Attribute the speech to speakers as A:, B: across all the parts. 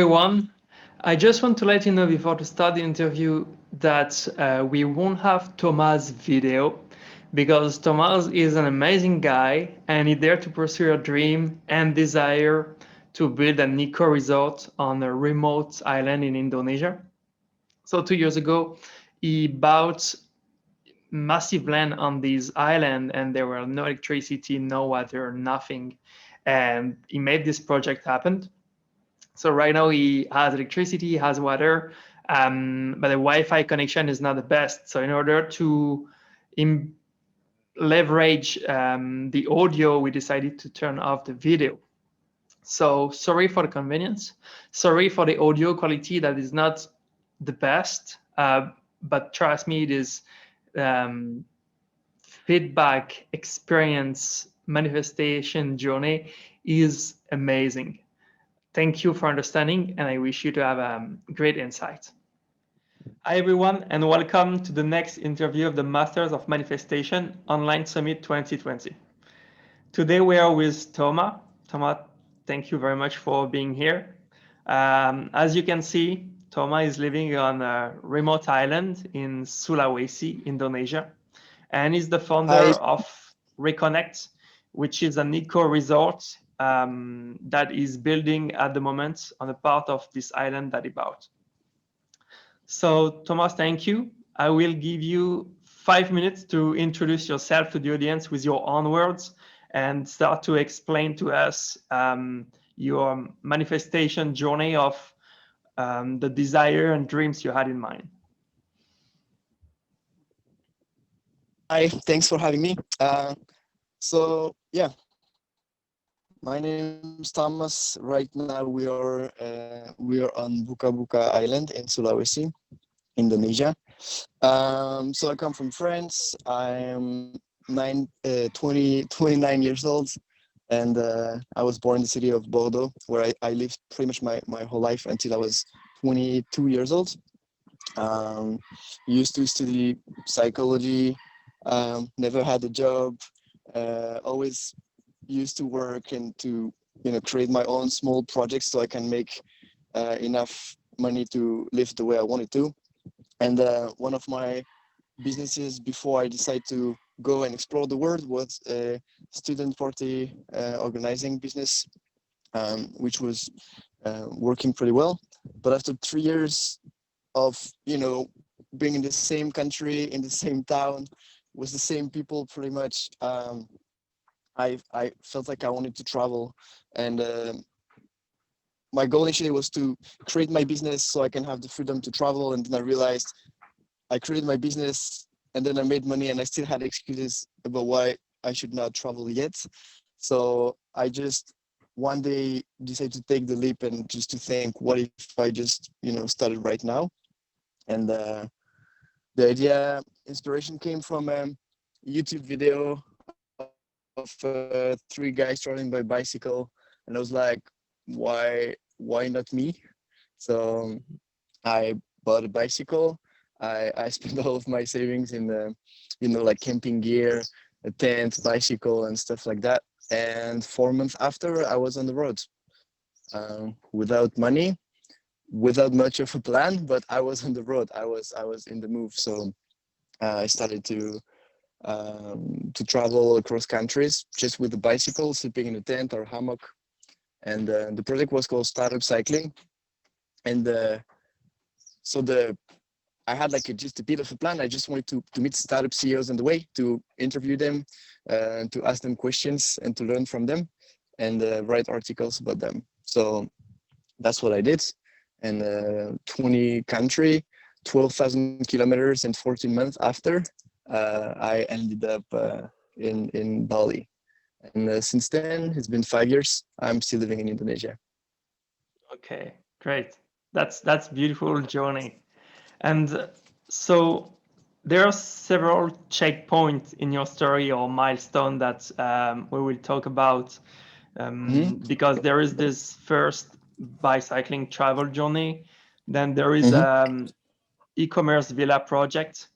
A: everyone. I just want to let you know before to start the interview that we won't have Thomas' video because Thomas is an amazing guy and he's there to pursue a dream and desire to build an eco resort on a remote island in Indonesia. So 2 years ago, he bought massive land on this island and there were no electricity, no water, nothing. And he made this project happen. So right now he has electricity, he has water, but the Wi-Fi connection is not the best. So in order to leverage the audio, we decided to turn off the video. So sorry for the convenience. Sorry for the audio quality that is not the best, but trust me, it is um, feedback experience manifestation journey is amazing. Thank you for understanding, and I wish you to have a great insight. Hi, everyone, and welcome to the next interview of the Masters of Manifestation Online Summit 2020. Today, we are with Toma. Toma, thank you very much for being here. As you can see, Toma is living on a remote island in Sulawesi, Indonesia, and is the founder
B: Hi.
A: of Reconnect, which is an eco resort that is building at the moment on a part of this island that he bought. So Thomas, thank you. I will give you 5 minutes to introduce yourself to the audience with your own words and start to explain to us your manifestation journey of the desire and dreams you had in mind.
B: Hi, thanks for having me. My name's Thomas. Right now we are on Buka Buka Island in Sulawesi, Indonesia. So I come from France. I'm 29 years old, and I was born in the city of Bordeaux, where I lived pretty much my whole life until I was 22 years old. Used to study psychology. Never had a job. Always used to work and to create my own small projects so I can make enough money to live the way I wanted to. And one of my businesses before I decided to go and explore the world was a student party organizing business, which was working pretty well. But after 3 years of being in the same country, in the same town, with the same people, pretty much, I felt like I wanted to travel, and my goal initially was to create my business so I can have the freedom to travel. And then I realized I created my business, and then I made money, and I still had excuses about why I should not travel yet. So I just one day decided to take the leap and just to think, what if I just started right now? And the idea, inspiration came from a YouTube video of 3 guys traveling by bicycle, and I was like, why not me? So I bought a bicycle. I spent all of my savings in the like camping gear, a tent, bicycle, and stuff like that. And 4 months after, I was on the road, without money, without much of a plan, but I was on the road. I was in the move. So I started to travel across countries just with the bicycle, sleeping in a tent or hammock. And the project was called Startup Cycling. And I had like just a bit of a plan. I just wanted to meet startup CEOs on the way, to interview them, to ask them questions and to learn from them, and write articles about them. So that's what I did. And 20 country, 12,000 kilometers, and 14 months after, I ended up in Bali. And since then, it's been 5 years. I'm still living in Indonesia.
A: Okay, great. That's beautiful journey. And so there are several checkpoints in your story or milestone that we will talk about because there is this first bicycling travel journey. Then there is e-commerce villa project.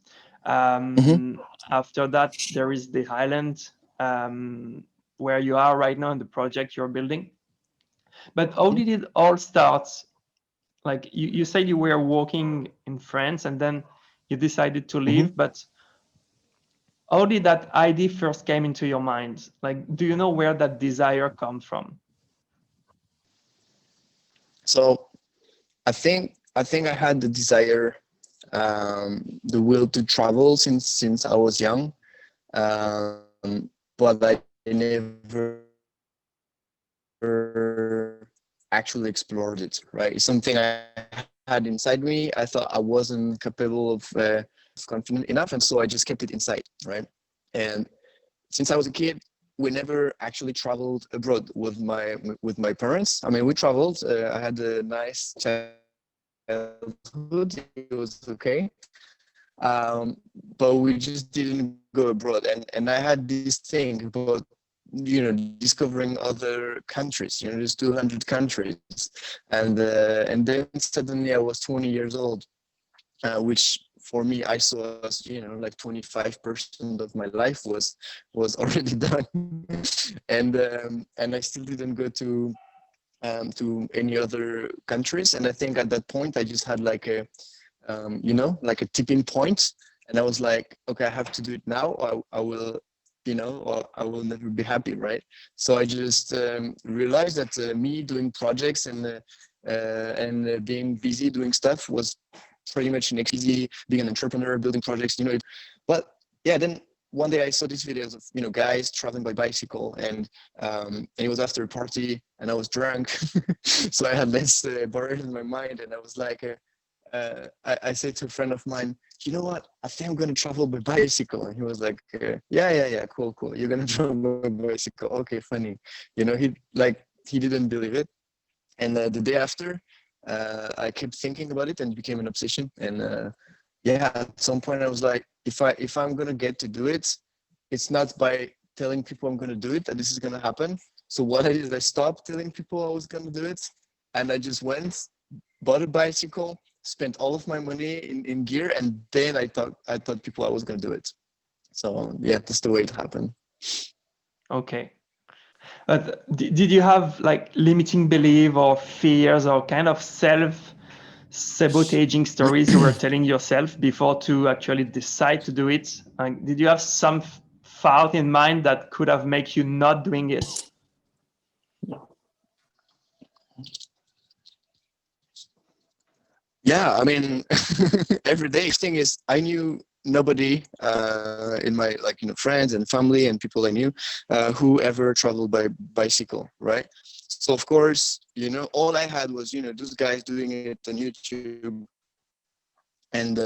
A: After that, there is the island where you are right now in the project you're building. But how did it all start like you said you were working in France and then you decided to
B: Mhm.
A: leave, but how did that idea first came into your mind? Like, do you know where that desire comes from?
B: So I think I had the desire, the will to travel since I was young, but I never actually explored it. Right, it's something I had inside me. I thought I wasn't capable of confident enough, and so I just kept it inside. Right, and since I was a kid, we never actually traveled abroad with my parents. I mean, we traveled. I had a nice childhood. It was okay, but we just didn't go abroad. And I had this thing about discovering other countries. There's 200 countries, and then suddenly I was 20 years old, which for me I saw as like 25% of my life was already done. And I still didn't go to any other countries. And I think at that point I just had like a like a tipping point, and I was like, okay, I have to do it now, or I will, or I will never be happy, right? So I just realized that me doing projects and being busy doing stuff was pretty much an easy, being an entrepreneur, building projects, but yeah, then one day I saw these videos of guys traveling by bicycle, and it was after a party and I was drunk. So I had less barriers in my mind, and I was like I said to a friend of mine, you know what? I think I'm going to travel by bicycle. And he was like, yeah, cool. You're going to travel by bicycle. Okay, funny. He didn't believe it. And the day after, I kept thinking about it, and it became an obsession. And yeah, at some point I was like, if I'm going to get to do it, it's not by telling people I'm going to do it, that this is going to happen. So what I did is I stopped telling people I was going to do it, and I just went, bought a bicycle, spent all of my money in gear, and then I thought people I was gonna do it. So yeah, that's the way it happened.
A: Okay. But did you have like limiting belief or fears or kind of self-sabotaging stories you were telling yourself before to actually decide to do it? Like, did you have some thought in mind that could have made you not doing it?
B: Yeah, I mean, every day. Thing is, I knew nobody in my friends and family and people I knew who ever traveled by bicycle, right? So of course, all I had was those guys doing it on YouTube, and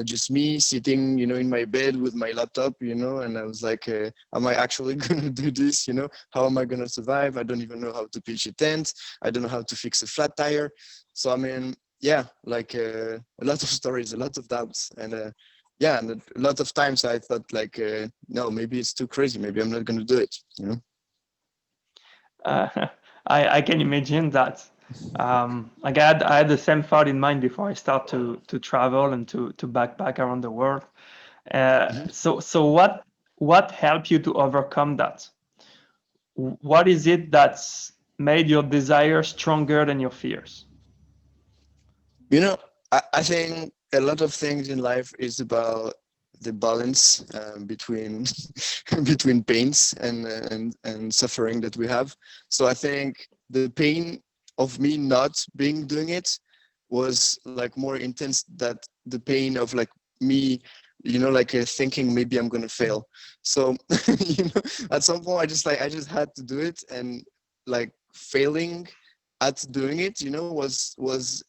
B: just me sitting in my bed with my laptop, and I was like, am I actually gonna do this? How am I gonna survive? I don't even know how to pitch a tent. I don't know how to fix a flat tire. So I mean, yeah, like a lot of stories, a lot of doubts, and yeah, and a lot of times I thought like, no, maybe it's too crazy, maybe I'm not gonna do it.
A: Uh, I can imagine that. Like I had the same thought in mind before I start to travel and to backpack around the world. So what helped you to overcome that? What is it that's made your desire stronger than your fears?
B: You know, I think a lot of things in life is about the balance between between pains and suffering that we have. So I think the pain of me not being doing it was like more intense that the pain of like me, like thinking maybe I'm gonna fail. So at some point I just had to do it, and like failing at doing it, was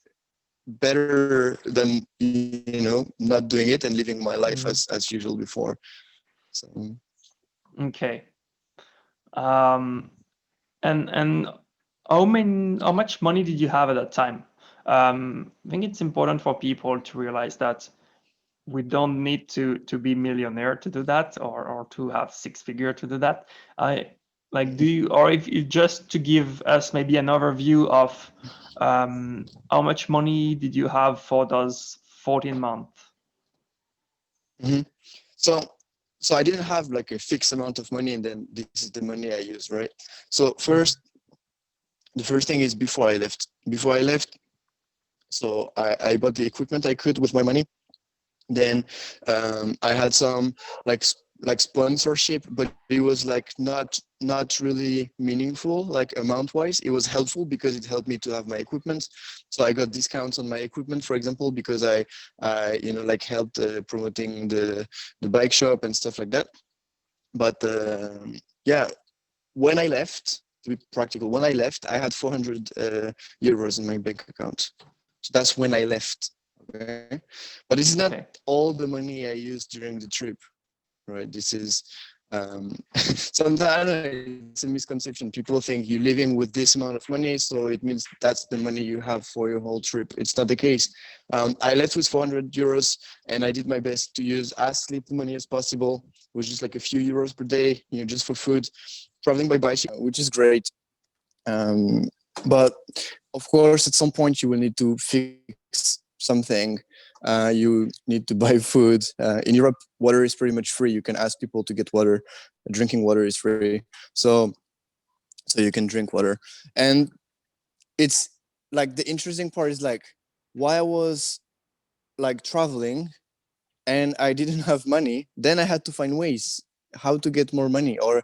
B: better than not doing it and living my life as
A: Mm,
B: usual before. So
A: okay. Um, and how much money did you have at that time? I think it's important for people to realize that we don't need to be millionaire to do that or to have six figure to do that. I like do you or if you just to give us maybe an overview of how much money did you have for those 14 months?
B: mhm. so so I didn't have like a fixed amount of money, and then this is the money I use, right? So first, The first thing is before I left, so I bought the equipment I could with my money. Then I had some like like sponsorship, but it was like not really meaningful, like amount wise. It was helpful because it helped me to have my equipment. So I got discounts on my equipment, for example, because I like helped promoting the bike shop and stuff like that. But yeah, when I left, to be practical, when I left, I had 400 euros in my bank account. So that's when I left. Okay, but this is not
A: Okay.
B: all the money I used during the trip, right? This is sometimes I know it's a misconception. People think you're living with this amount of money, so it means that's the money you have for your whole trip. It's not the case. I left with 400 euros, and I did my best to use as little money as possible, which is like a few euros per day, just for food, traveling by bicycle, which is great. Um, but of course, at some point, you will need to fix something. You need to buy food. In Europe, water is pretty much free. You can ask people to get water. Drinking water is free, so you can drink water. And it's like the interesting part is like why I was like traveling and I didn't have money, then I had to find ways how to get more money, or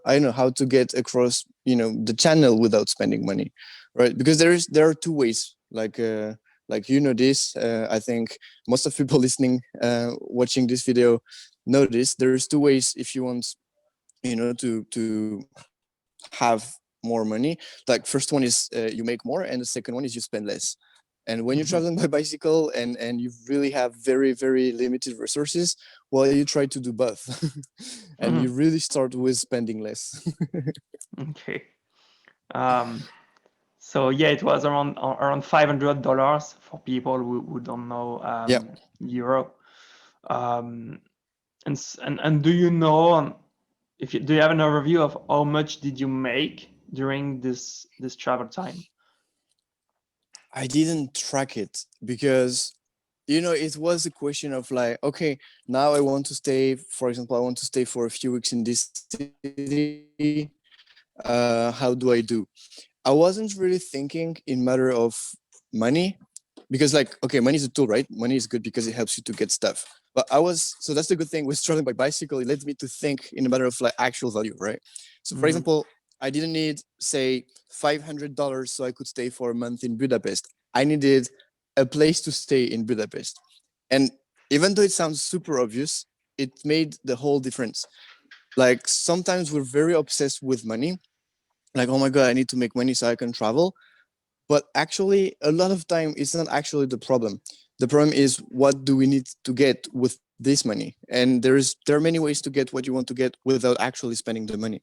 B: I don't know how to get across the channel without spending money, right? Because there are two ways. Like this. I think most of people listening, watching this video, know this. There's two ways if you want, to have more money. Like first one is you make more, and the second one is you spend less. And when you're
A: Mm-hmm.
B: traveling by bicycle and you really have very limited resources, well, you try to do both, and you
A: Mm-hmm.
B: really start with spending less.
A: Okay. Um, so yeah, it was around $500 for people who don't know
B: Yeah,
A: euro. Um, and do you know if do you have an overview of how much did you make during this travel time?
B: I didn't track it because it was a question of like, okay, now I want to stay. For example, I want to stay for a few weeks in this city. How do I do? I wasn't really thinking in matter of money, because like, okay, money is a tool, right? Money is good because it helps you to get stuff. But so that's the good thing with traveling by bicycle. It led me to think in a matter of like actual value, right? So for
A: Mm-hmm.
B: example, I didn't need say $500 so I could stay for a month in Budapest. I needed a place to stay in Budapest. And even though it sounds super obvious, it made the whole difference. Like sometimes we're very obsessed with money, like, oh my god, I need to make money so I can travel. But actually, a lot of time it's not actually the problem. The problem is what do we need to get with this money? And there are many ways to get what you want to get without actually spending the money.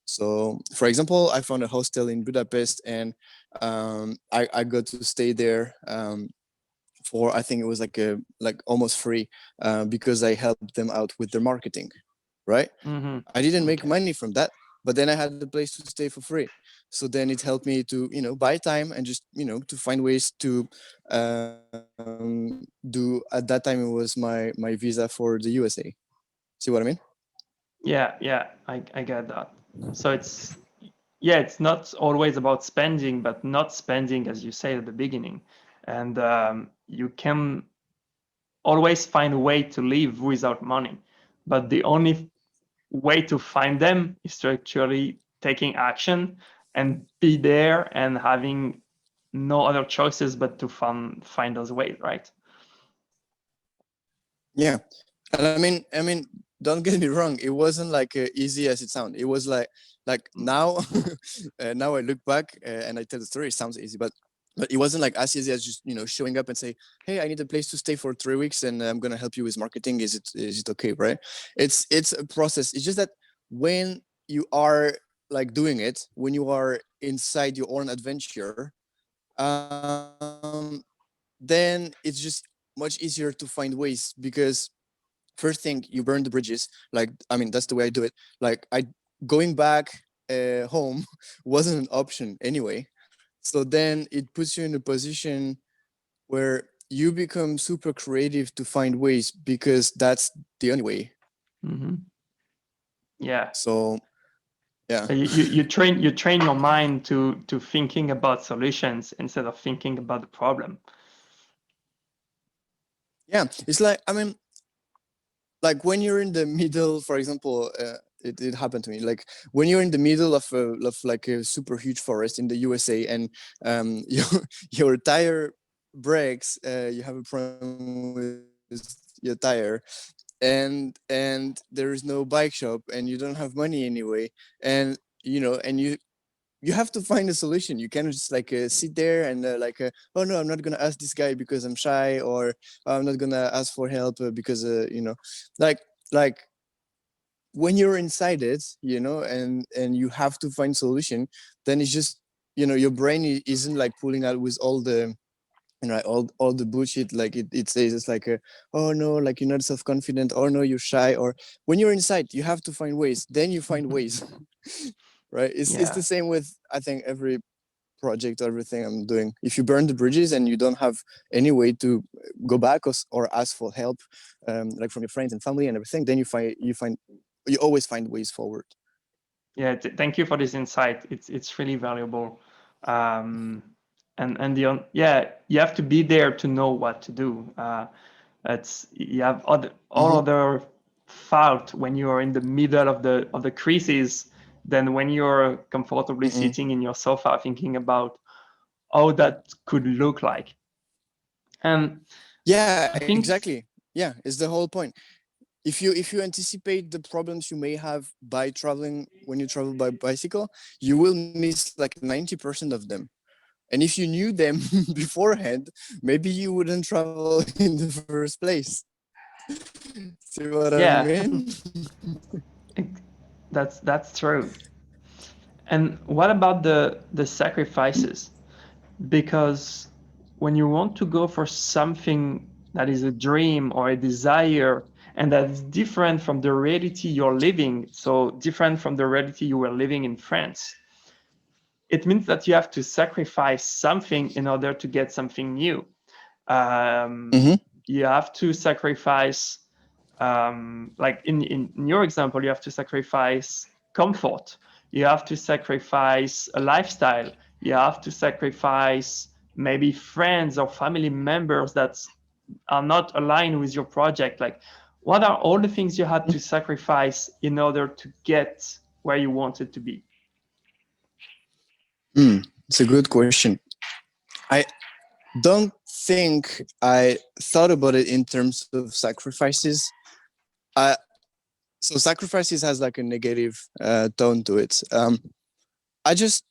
B: So for example, I found a hostel in Budapest, and I got to stay there for, I think it was like almost free, because I helped them out with their marketing, right?
A: Mm-hmm.
B: I didn't make
A: Okay.
B: money from that, but then I had a place to stay for free. So then it helped me to, buy time and just, to find ways to do. At that time, it was my visa for the USA. See what I mean?
A: Yeah, I get that. So it's not always about spending, but not spending, as you said at the beginning. And you can always find a way to live without money. But the only way to find them is to actually taking action and be there and having no other choices but to find those ways, right?
B: Yeah, and I mean, don't get me wrong. It wasn't like easy as it sounded. It was like now, now I look back and I tell the story. It sounds easy, but it wasn't like as easy as just showing up and say, hey, I need a place to stay for 3 weeks and I'm gonna help you with marketing. Is it okay, right? It's a process. It's just that when you are like doing it, when you are inside your own adventure, then it's just much easier to find ways because first thing, you burn the bridges. Like, I mean, that's the way I do it. Like, I going back home wasn't an option anyway. So then it puts you in a position where you become super creative to find ways because that's the only way.
A: Hmm. Yeah.
B: So Yeah.
A: You train your mind to thinking about solutions instead of thinking about the problem.
B: Yeah, it's like, I mean, like when you're in the middle, for example, it happened to me. Like when you're in the middle of like a super huge forest in the USA, and your tire breaks, you have a problem with your tire, and there is no bike shop, and you don't have money anyway, and you have to find a solution. You cannot just like sit there and oh no, I'm not gonna ask this guy because I'm shy, or I'm not gonna ask for help because like like when you're inside it, and you have to find solution, then it's just, your brain isn't like pulling out with all the, all the bullshit. Like it says it's like oh no, like you're not self-confident, or no, you're shy. Or when you're inside, you have to find ways, then you find ways. Right, it's
A: Yeah.
B: the same with, I think, every project, everything I'm doing. If you burn the bridges and you don't have any way to go back, or ask for help, like from your friends and family and everything, then you always find ways forward.
A: Yeah, thank you for this insight. It's really valuable. Um, and yeah, you have to be there to know what to do. It's you have all
B: Mm-hmm.
A: other fault when you are in the middle of the crisis than when you're comfortably
B: Mm-mm.
A: sitting in your sofa thinking about how that could look like. And
B: Yeah,
A: I think
B: exactly. Yeah, it's the whole point. If you anticipate the problems you may have by traveling, when you travel by bicycle, you will miss like 90% of them. And if you knew them beforehand, maybe you wouldn't travel in the first place. See what I mean?
A: yeah, that's true. And what about the sacrifices? Because when you want to go for something that is a dream or a desire and that's different from the reality you're living, so different from the reality you were living in France, it means that you have to sacrifice something in order to get something new.
B: Mm-hmm.
A: You have to sacrifice, like in your example, you have to sacrifice comfort. You have to sacrifice a lifestyle. You have to sacrifice maybe friends or family members that are not aligned with your project. Like, what are all the things you had to sacrifice in order to get where you wanted to be?
B: It's a good question. I don't think I thought about it in terms of sacrifices. I So sacrifices has like a negative tone to it. I just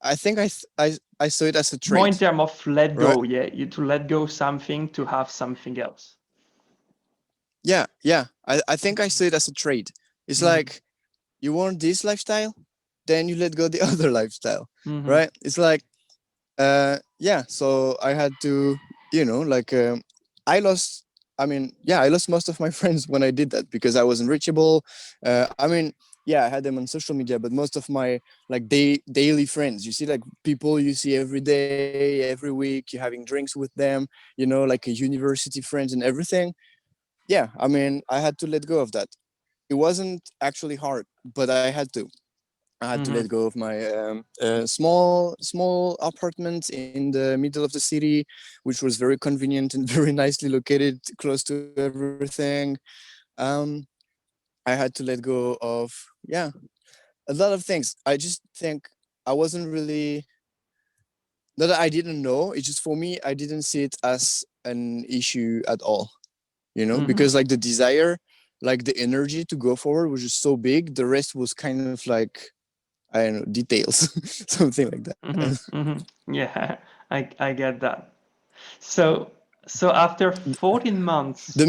B: I think I saw it as a
A: More in
B: trait,
A: terms of let
B: right?
A: go, yeah, you to let go something to have something else.
B: Yeah. I think I saw it as a trait. It's
A: Mm-hmm.
B: like, you want this lifestyle, then you let go the other lifestyle,
A: Mm-hmm.
B: right? It's like, yeah. So I had to, like, I lost. I mean, yeah, I lost most of my friends when I did that because I wasn't reachable. I mean, yeah, I had them on social media, but most of my like daily friends, you see, like people you see every day, every week, you're having drinks with them, like a university friends and everything. Yeah, I mean, I had to let go of that. It wasn't actually hard, but I had to. I had to let
A: Mm-hmm.
B: go of my small apartment in the middle of the city, which was very convenient and very nicely located, close to everything. Um, I had to let go of, yeah, a lot of things. I just think I wasn't really, not that I didn't know. It's just, for me, I didn't see it as an issue at all.
A: Mm-hmm.
B: Because like the desire, like the energy to go forward was just so big. The rest was kind of like, I don't know, details, something like that.
A: Mm-hmm. Mm-hmm. Yeah, I get that. So after 14 months,
B: The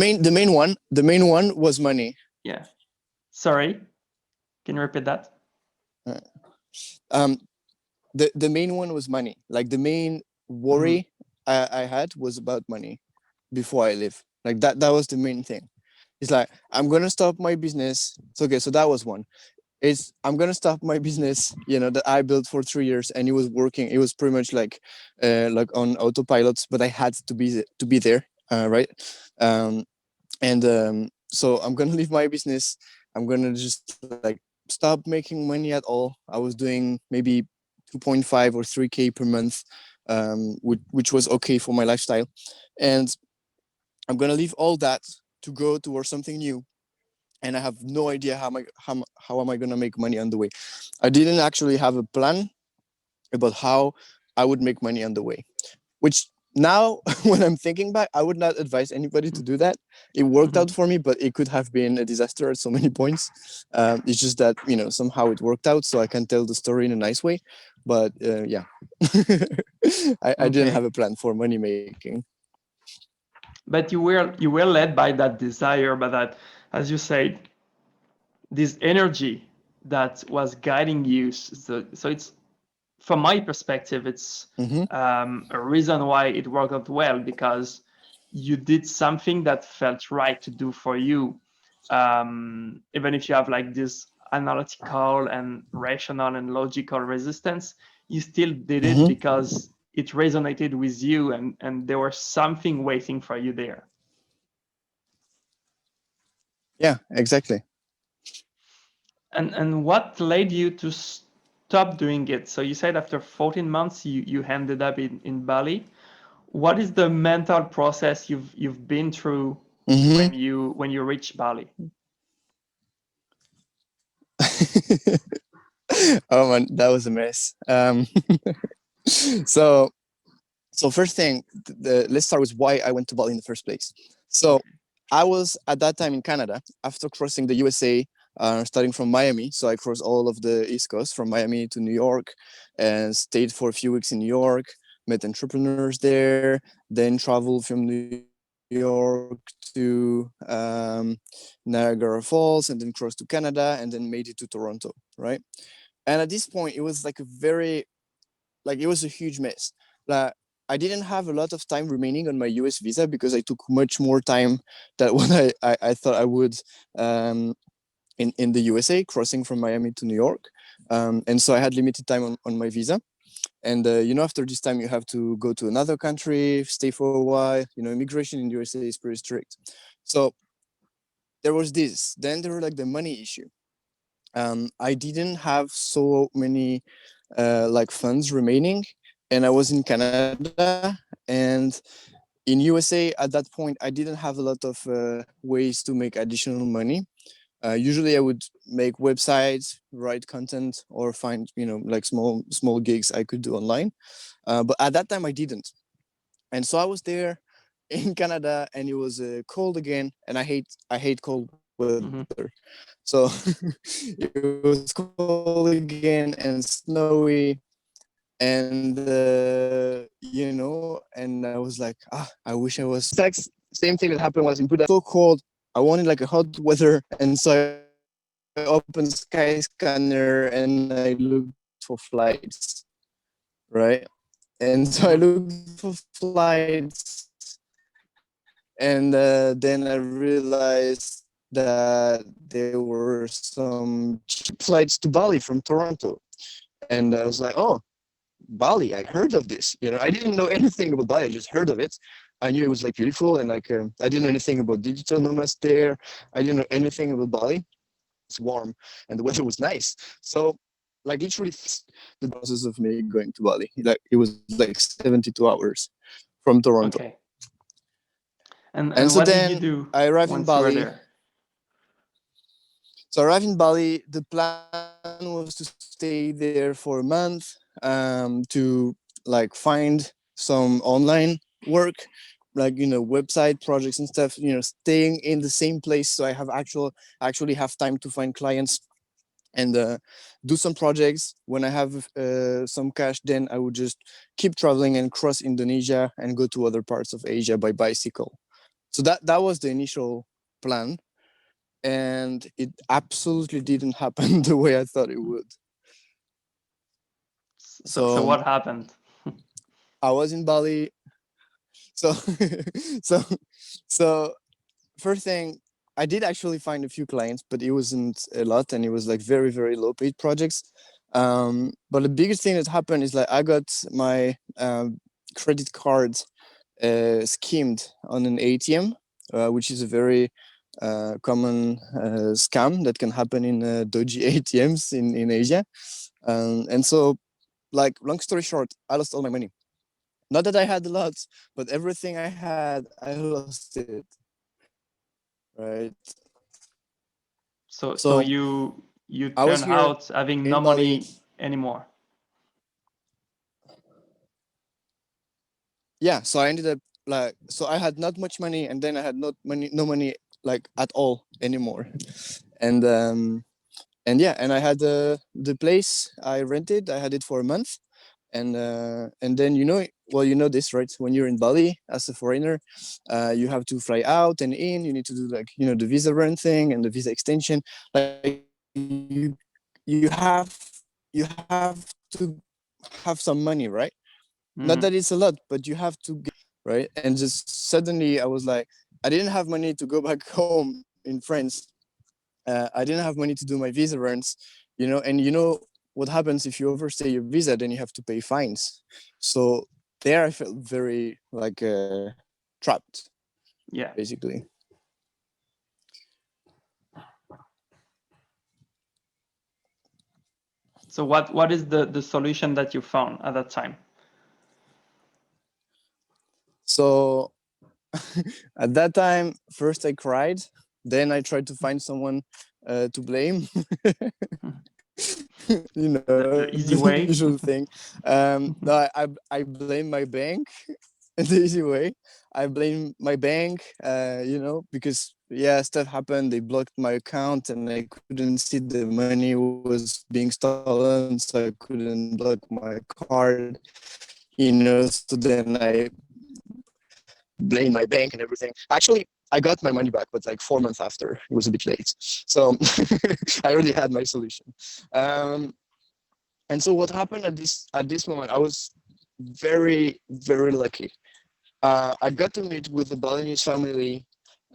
B: main one was money.
A: yeah. Sorry, can you repeat that?
B: Uh, Um, the main one was money. Like the main
A: Mm-hmm.
B: worry I had was about money before I leave. Like that was the main thing. It's like, I'm gonna stop my business. So okay, so that was one. It's, I'm gonna stop my business, that I built for 3 years, and it was working. It was pretty much like on autopilot, but I had to be there, right? Um, and so I'm gonna leave my business. I'm gonna just like stopped making money at all. I was doing maybe 2.5 or 3K per month, which was okay for my lifestyle. And I'm gonna leave all that to go towards something new. And I have no idea how am I gonna make money on the way. I didn't actually have a plan about how I would make money on the way, which now when I'm thinking back, I would not advise anybody to do that. It worked
A: Mhm.
B: out for me, but it could have been a disaster at so many points. It's just that, somehow it worked out, so I can tell the story in a nice way. But yeah, I didn't have
A: Okay.
B: a plan for money making.
A: But you were led by that desire, by that, as you said, this energy that was guiding you. So it's, from my perspective, it's
B: Mm-hmm.
A: a reason why it worked out well, because you did something that felt right to do for you, even if you have like this analytical and rational and logical resistance, you still did it
B: Mm-hmm.
A: because it resonated with you, and there was something waiting for you there.
B: Yeah, exactly.
A: And what led you to stop doing it? So you said after 14 months you ended up in Bali. What is the mental process you've been through
B: Mm-hmm.
A: when you reach Bali?
B: Oh man, that was a mess. So first thing, let's start with why I went to Bali in the first place. So
A: Okay.
B: I was at that time in Canada after crossing the USA, starting from Miami. So I crossed all of the East Coast from Miami to New York, and stayed for a few weeks in New York. Met entrepreneurs there, then traveled from New York to Niagara Falls, and then crossed to Canada, and then made it to Toronto. Right, and at this point, it was like it was a huge mess. Like, I didn't have a lot of time remaining on my US visa because I took much more time than what I thought I would, um, in the USA, crossing from Miami to New York. And so I had limited time on my visa. And, after this time, you have to go to another country, stay for a while. Immigration in the USA is pretty strict. So there was this. Then there were like the money issue. I didn't have so many funds remaining, and I was in Canada, and in USA at that point I didn't have a lot of ways to make additional money. Usually I would make websites, write content, or find like small gigs I could do online. But at that time I didn't, and so I was there in Canada, and it was cold again, and I hate cold weather.
A: Mhm.
B: So it was cold again and snowy, and and I was like, I wish I was same thing that happened was in Budapest. So cold, I wanted like a hot weather, and so I opened Skyscanner and I looked for flights, right? And so I looked for flights, and
A: Mhm.
B: then I realized that there were some cheap flights to Bali from Toronto. And I was like, oh, Bali, I heard of this. I didn't know anything about Bali. I just heard of it. I knew it was like beautiful, and like I didn't know anything about digital nomads there. I didn't know anything about Bali. It's warm and the weather was nice. So like literally the process of me going to Bali. Like it was like 72 hours from Toronto.
A: Okay. And
B: And so
A: and what did
B: then
A: you do
B: I arrived in
A: once you were
B: Bali.
A: there?
B: So I arrived in Bali. The plan was to stay there for a month, to like find some online work, like website projects and stuff. Staying in the same place, so I have actually have time to find clients and do some projects. When I have some cash, then I would just keep traveling and cross Indonesia and go to other parts of Asia by bicycle. So that was the initial plan, and it absolutely didn't happen the way I thought it would.
A: So
B: So
A: what happened?
B: I was in Bali. So so so first thing, I did actually find a few clients, but it wasn't a lot, and it was like very very low paid projects. But the biggest thing that happened is like I got my credit card schemed on an ATM, which is a very common scam that can happen in dodgy ATMs in Asia. And so, like, long story short, I lost all my money. Not that I had a lot, but everything I had, I lost it. Right.
A: So
B: So
A: you
B: I was
A: turn
B: here
A: out having
B: in
A: no
B: Bali.
A: money anymore.
B: Yeah. So I ended up like, so I had not much money, and then I had not money, no money like at all anymore. And yeah, and I had the place I rented. I had it for a month, and then well, you know this, right? When you're in Bali as a foreigner, you have to fly out and in. You need to do, like, the visa run thing and the visa extension. Like, you have to have some money, right? Not
A: Hmm.
B: that it's a lot, but you have to get, right? And just suddenly I was like, I didn't have money to go back home in France. I didn't have money to do my visa runs, and what happens if you overstay your visa, then you have to pay fines. So there I felt very like trapped,
A: Yeah.
B: basically.
A: So what is the solution that you found at that time?
B: So at that time, first I cried, then I tried to find someone to blame.
A: The
B: The
A: easy
B: usual
A: way.
B: thing. No, I blame my bank the easy way. I blame my bank, because yeah, stuff happened. They blocked my account, and I couldn't see the money was being stolen, so I couldn't block my card. So then I blamed my bank and everything. Actually, I got my money back, but like 4 months after. It was a bit late. So I already had my solution. Um, and so what happened at this moment, I was very, very lucky. I got to meet with the Balinese family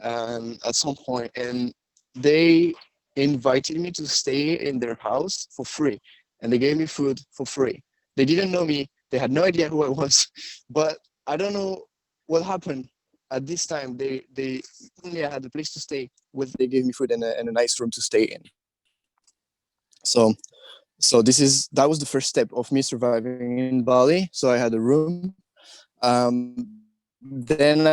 B: at some point, and they invited me to stay in their house for free, and they gave me food for free. They didn't know me; they had no idea who I was, but I don't know what happened. At this time, they only had a place to stay with. They gave me food and a nice room to stay in. So that was the first step of me surviving in Bali. So I had a room. Then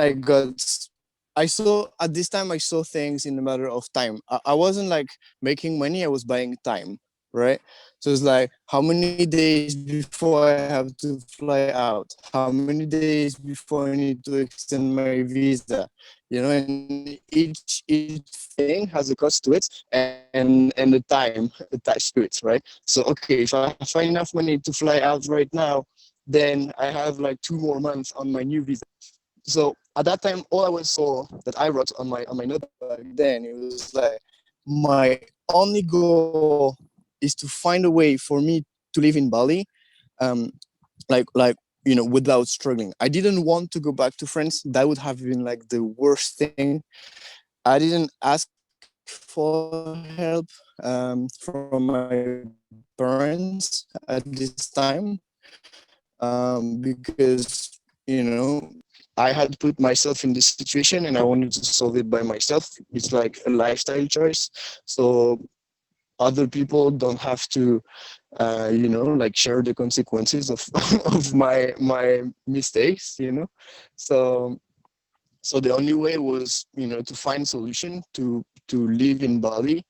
B: I saw at this time, I saw things in a matter of time. I wasn't like making money, I was buying time, right? So it's like, how many days before I have to fly out? How many days before I need to extend my visa? And each thing has a cost to it, and the time attached to it, right? So okay, if I find enough money to fly out right now, then I have like 2 more months on my new visa. So at that time, all I was saw that I wrote on my notebook back then, it was like, my only goal is to find a way for me to live in Bali, um, without struggling. I didn't want to go back to France. That would have been like the worst thing. I didn't ask for help from my parents at this time, because I had put myself in this situation and I wanted to solve it by myself. It's like a lifestyle choice. So other people don't have to, like, share the consequences of of my mistakes. So the only way was, to find solution to live in Bali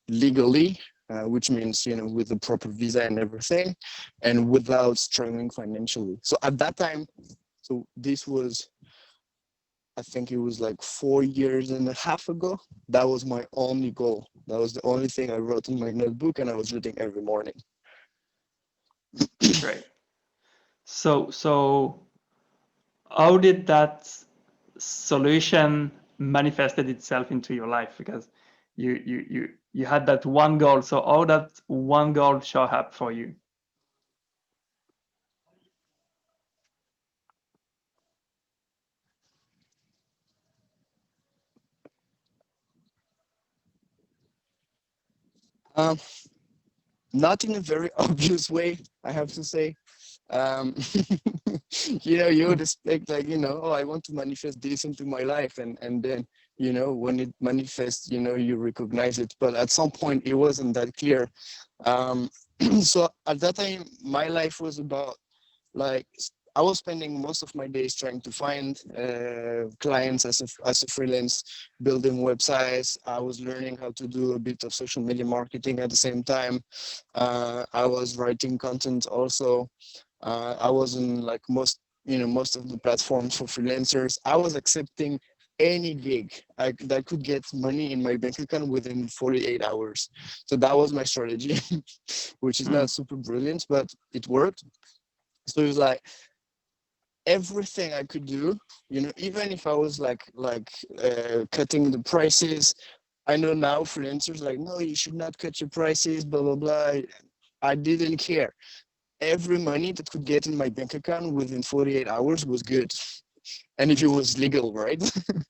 B: legally, which means, with the proper visa and everything, and without struggling financially. So at that time, so this was, I think it was like 4 years and a half ago. That was my only goal. That was the only thing I wrote in my notebook, and I was reading every morning.
A: Great. So how did that solution manifested itself into your life? Because you had that one goal. So how that one goal show up for you?
B: Um, Not in a very obvious way, I have to say. Um, You would expect like, oh, I want to manifest this into my life, and then, when it manifests, you recognize it. But at some point, it wasn't that clear. Um, so at that time, my life was about like I was spending most of my days trying to find clients as a freelance, building websites. I was learning how to do a bit of social media marketing at the same time. I was writing content also. I was in like most of the platforms for freelancers. I was accepting any gig that could get money in my bank account within 48 hours. So that was my strategy, which is not super brilliant, but it worked. So it was like everything I could do, even if I was cutting the prices. I know now freelancers like, no, you should not cut your prices, blah blah blah. I didn't care. Every money that could get in my bank account within 48 hours was good, and if it was legal, right?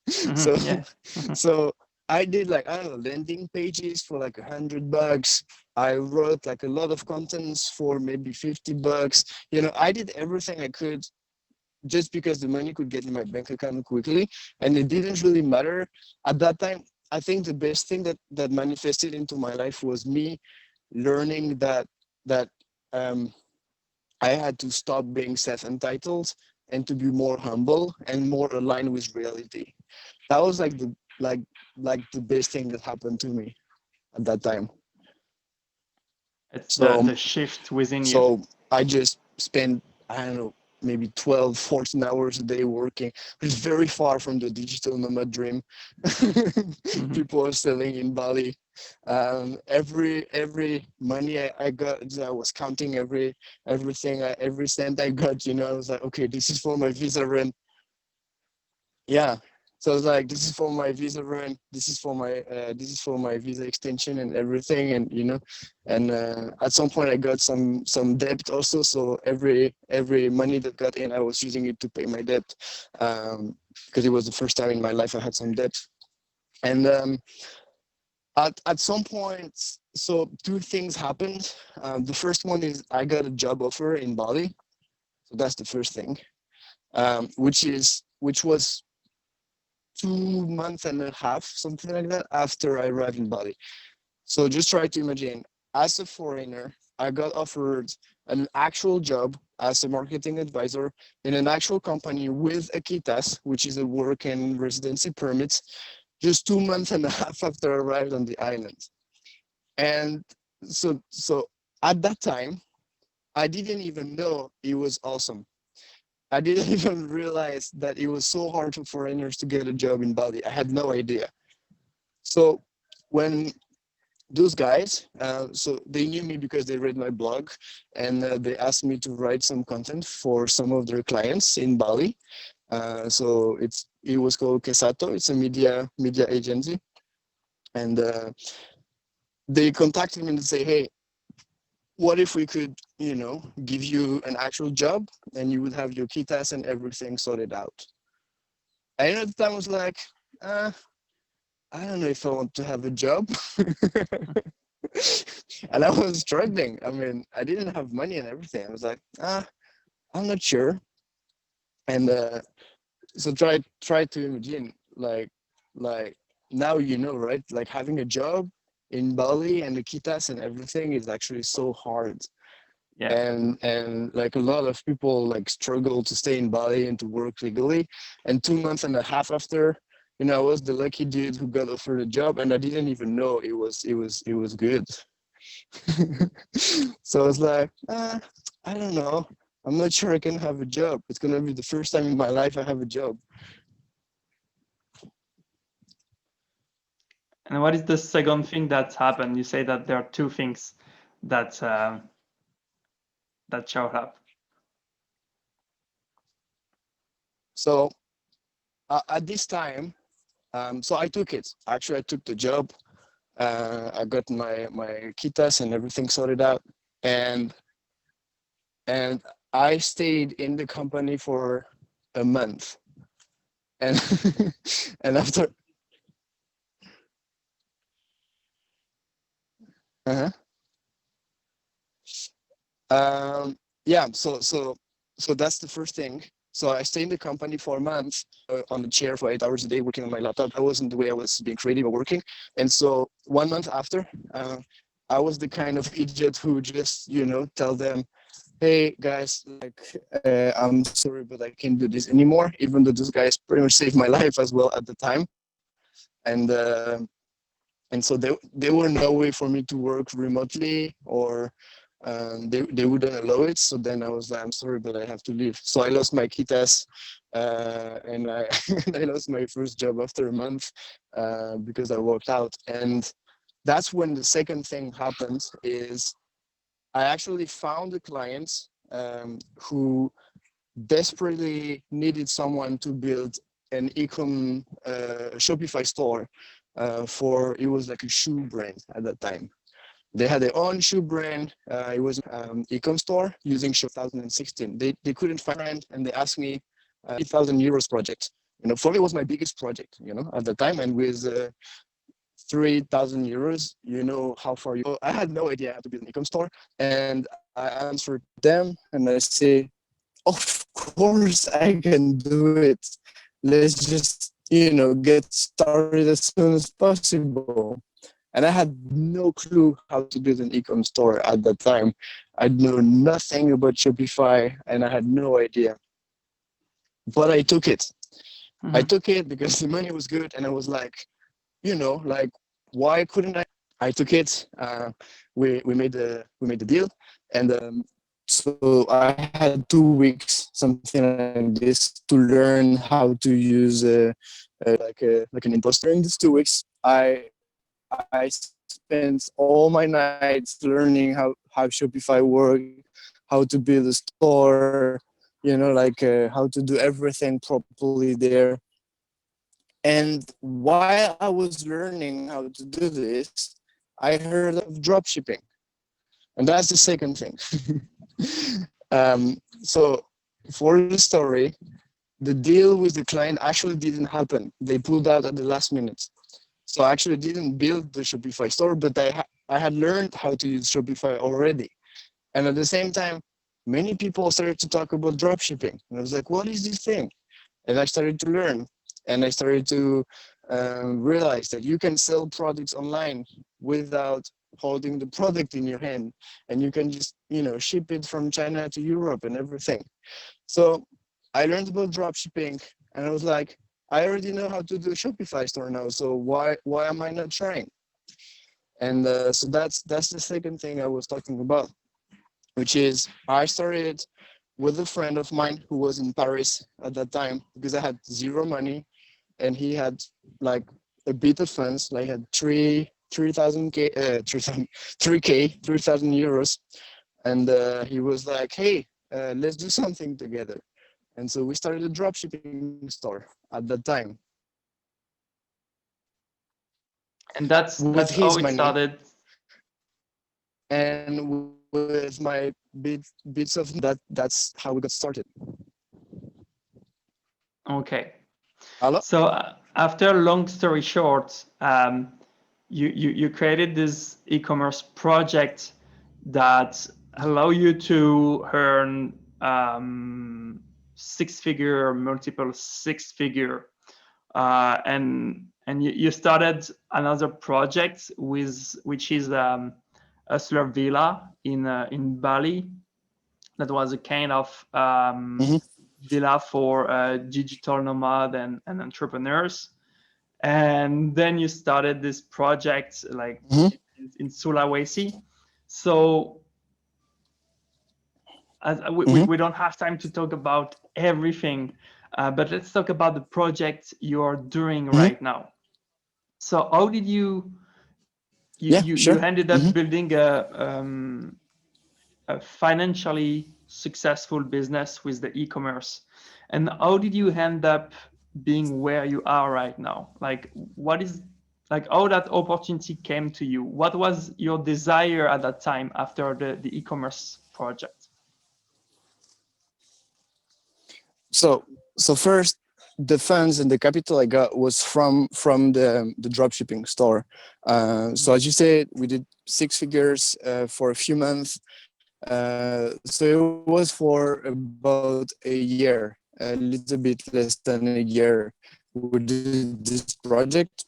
B: so
A: Yeah.
B: so I did like, I don't know, landing pages for like $100. I wrote like a lot of contents for maybe $50. I did everything I could just because the money could get in my bank account quickly, and it didn't really matter at that time. I think the best thing that manifested into my life was me learning that um, I had to stop being self-entitled and to be more humble and more aligned with reality. That was like like the best thing that happened to me at that time.
A: It's
B: So
A: the shift within you.
B: So I just spend, I don't know, maybe 12, 14 hours a day working, which is very far from the digital nomad dream people are selling in Bali. Every money I got, I was counting everything, every cent I got. I was like, okay, this is for my visa rent. Yeah. So I was like, this is for my visa rent, this is for my visa extension and everything, and and at some point I got some debt also. So every money that got in, I was using it to pay my debt, because it was the first time in my life I had some debt. And at some point, so two things happened. The first one is I got a job offer in Bali, so that's the first thing, which was 2 months and a half, something like that, after I arrived in Bali. So just try to imagine, as a foreigner, I got offered an actual job as a marketing advisor in an actual company with a KITAS, which is a work and residency permit, just 2 months and a half after I arrived on the island. And so at that time, I didn't even know it was awesome. I didn't even realize that it was so hard for foreigners to get a job in Bali. I had no idea. So when those guys, so they knew me because they read my blog, and they asked me to write some content for some of their clients in Bali. So it was called Kesato. It's a media agency, and they contacted me and say, hey, what if we could, give you an actual job and you would have your KITAS and everything sorted out? And at the time I was like, I don't know if I want to have a job. And I was struggling. I mean, I didn't have money and everything. I was like, I'm not sure. And so try to imagine, like now, right? Like having a job in Bali and the KITAS and everything is actually so hard.
A: Yeah.
B: And like a lot of people like struggle to stay in Bali and to work legally. And 2 months and a half after, I was the lucky dude who got offered a job, and I didn't even know it was good. So I was like, I don't know. I'm not sure I can have a job. It's gonna be the first time in my life I have a job.
A: And what is the second thing that's happened? You say that there are two things that that showed up.
B: So at this time, so I took it. Actually, I took the job. I got my KITAS and everything sorted out, and and I stayed in the company for a month, and and after, uh-huh. Yeah, so that's the first thing. So I stayed in the company for a month on the chair for 8 hours a day working on my laptop. That wasn't the way I was being creative or working. And so 1 month after, I was the kind of idiot who just, tell them, hey guys, like, I'm sorry, but I can't do this anymore, even though this guys pretty much saved my life as well at the time. And and so there were no way for me to work remotely, or they wouldn't allow it. So then I was like, I'm sorry, but I have to leave. So I lost my kitas, and I I lost my first job after a month because I walked out. And that's when the second thing happened is I actually found a client who desperately needed someone to build an ecom Shopify store for, it was like a shoe brand at that time. They had their own shoe brand. It was ecom store using Shop 2016. They couldn't find a brand, and they asked me €3,000 project. For me, it was my biggest project, at the time. And with €3,000, how far you go. I had no idea how to build an ecom store, and I answered them and I say, of course I can do it. Let's just, get started as soon as possible. And I had no clue how to build an ecom store at that time. I know nothing about Shopify, and I had no idea. But I took it. I took it because the money was good, and I was like, like, why couldn't I? I took it. We made the deal, and so I had 2 weeks, something like this, to learn how to use like an imposter. During these 2 weeks, I spent all my nights learning how Shopify worked, how to build a store, how to do everything properly there. And while I was learning how to do this, I heard of drop shipping. And that's the second thing. So for the story, the deal with the client actually didn't happen. They pulled out at the last minute. So I actually didn't build the Shopify store, but I had learned how to use Shopify already. And at the same time, many people started to talk about drop shipping. And I was like, what is this thing? And I started to learn. And I started to realize that you can sell products online without holding the product in your hand. And you can just, ship it from China to Europe and everything. So I learned about drop shipping, and I was like, I already know how to do a Shopify store now. So why am I not trying? And so that's the second thing I was talking about, which is I started with a friend of mine who was in Paris at that time, because I had zero money and he had like a bit of funds, like had 3,000 euros. And he was like, hey, let's do something together. And so we started a dropshipping store at that time
A: And
B: with
A: that's
B: his
A: how it
B: money
A: started.
B: and with my bits of that's how we got started.
A: Okay.
B: Hello?
A: So after long story short, you created this e-commerce project that allow you to earn six-figure, multiple six-figure, and you started another project which is Hustler Villa in Bali. That was a kind of villa for digital nomad and entrepreneurs. And then you started this project like in Sulawesi. So as we don't have time to talk about everything, but let's talk about the project you're doing right now. So how did you
B: Yeah, sure.
A: ended up building a financially successful business with the e-commerce, and how did you end up being where you are right now? Like, what is, like, how that opportunity came to you? What was your desire at that time after the e-commerce project?
B: So first, the funds and the capital I got was from the dropshipping store. So as you said, we did six figures for a few months. So it was for about a year. a little bit less than a year, we did this project.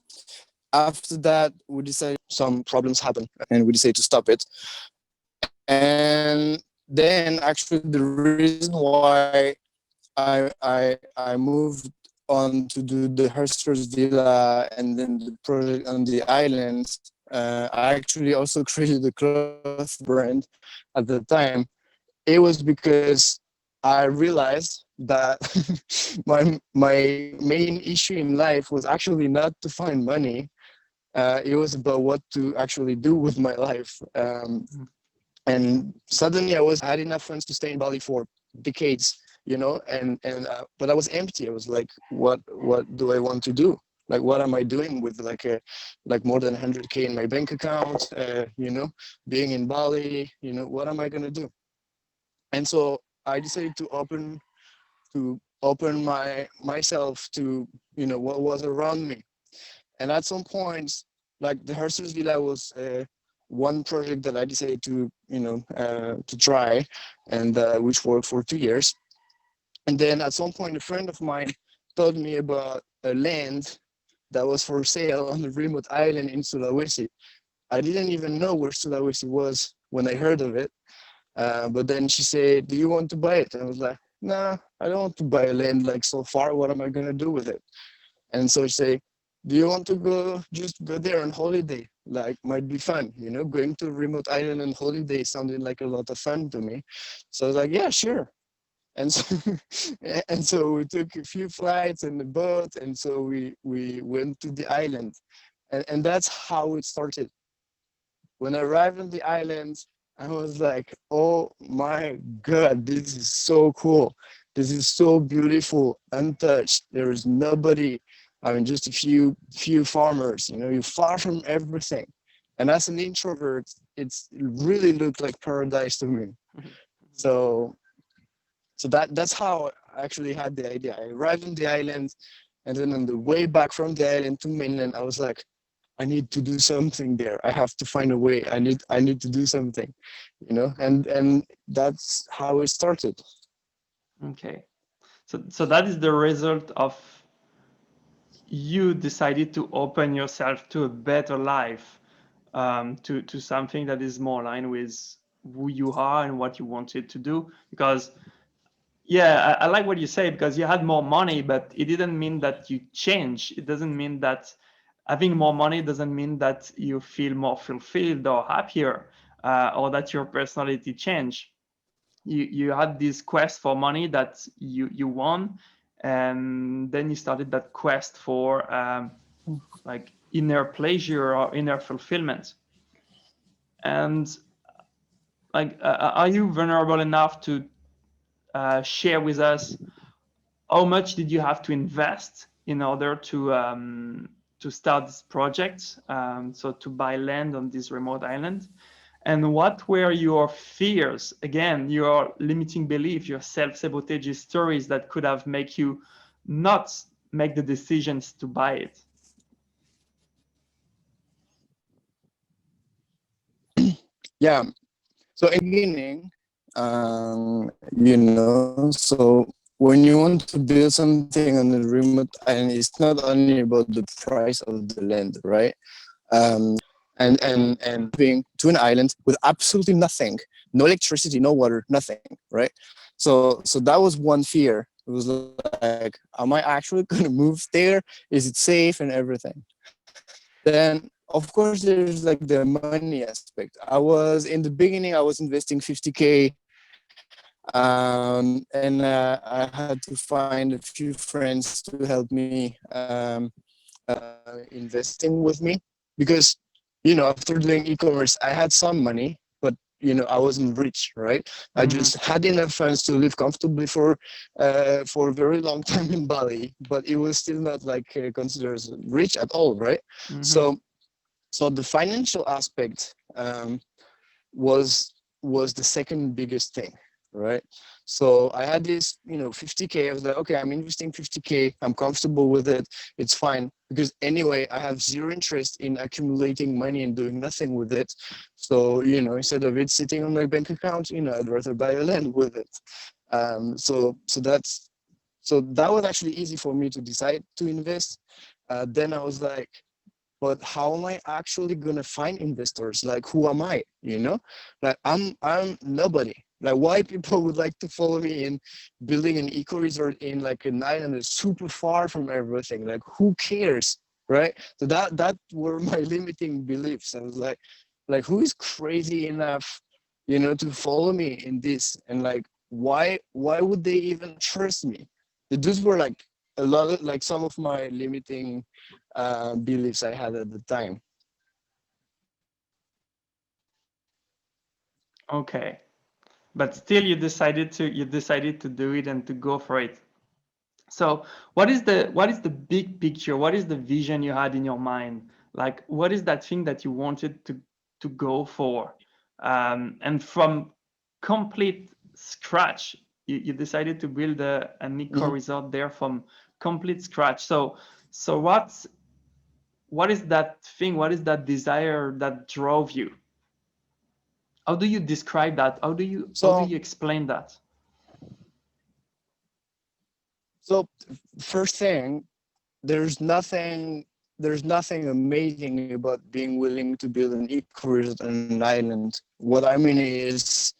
B: After that, we decided some problems happened and we decided to stop it. And then actually the reason why I moved on to do the Herster's Villa and then the project on the islands. I actually also created a cloth brand at the time. It was because I realized that my main issue in life was actually not to find money. It was about what to actually do with my life. And suddenly I had enough funds to stay in Bali for decades, and but I was empty. I was like, what do I want to do? Like, what am I doing with like more than 100K in my bank account? Being in Bali, what am I gonna do? And so I decided to open myself to what was around me. And at some points, like the Hersus Villa was one project that I decided to try, and which worked for 2 years. And then at some point, a friend of mine told me about a land that was for sale on a remote island in Sulawesi. I didn't even know where Sulawesi was when I heard of it. But then she said, "Do you want to buy it?" And I was like, "Nah, I don't want to buy a land like so far. What am I gonna do with it?" And so she say, "Do you want to just go there on holiday? Like, might be fun, going to a remote island on holiday sounded like a lot of fun to me." So I was like, "Yeah, sure." And so, and so we took a few flights and the boat, and so we went to the island, and that's how it started. When I arrived on the island, I was like, "Oh my God, this is so cool. This is so beautiful, untouched. There is nobody. I mean, just a few farmers. You're far from everything." And as an introvert, it really looked like paradise to me. So, so that's how I actually had the idea. I arrived on the island, and then on the way back from the island to mainland, I was like, I need to do something there. I have to find a way. I need to do something, and that's how it started.
A: Okay. So that is the result of you decided to open yourself to a better life, to something that is more aligned with who you are and what you wanted to do. Because yeah, I like what you say, because you had more money, but it didn't mean that you change. It doesn't mean that having more money doesn't mean that you feel more fulfilled or happier, or that your personality changed. You had this quest for money that you won, and then you started that quest for like inner pleasure or inner fulfillment. And like, are you vulnerable enough to share with us how much did you have to invest in order to start this project, so to buy land on this remote island? And what were your fears, again, your limiting belief, your self-sabotaging stories that could have made you not make the decisions to buy it?
B: Yeah. So in the beginning, so when you want to build something on a remote island, it's not only about the price of the land, right? Um, and moving to an island with absolutely nothing, no electricity, no water, nothing, right? So that was one fear. It was like, am I actually going to move there? Is it safe and everything? Then of course there's like the money aspect. In the beginning I was investing 50K, and I had to find a few friends to help me investing with me, because after doing e-commerce I had some money, but I wasn't rich, right? I just had enough
A: Mm-hmm.
B: funds to live comfortably for a very long time in Bali, but it was still not like considered as rich at all, right?
A: Mm-hmm.
B: So the financial aspect was the second biggest thing, right? So I had this 50K. I was like, okay, I'm investing 50K, I'm comfortable with it, it's fine, because anyway I have zero interest in accumulating money and doing nothing with it. So instead of it sitting on my bank account, I'd rather buy a land with it. So that's So that was actually easy for me to decide to invest. Then I was like, but how am I actually gonna find investors? Like, who am I? You know, like I'm nobody. Like, why people would like to follow me in building an eco resort in like an island that's super far from everything? Like, who cares, right? So that were my limiting beliefs. I was like, who is crazy enough, you know, to follow me in this? And like, why would they even trust me? Those were like a lot of like some of my limiting beliefs I had at the time.
A: Okay, but still you decided to do it and to go for it. So what is the big picture? What is the vision you had in your mind? Like what is that thing that you wanted to go for? And from complete scratch, you decided to build an eco
B: Mhm.
A: resort there from complete scratch. So what is that thing? What is that desire that drove you? How do you describe that? How do you
B: So
A: explain that?
B: so first thing, there's nothing there's nothing amazing about being willing to build an eco resort on an island. What I mean is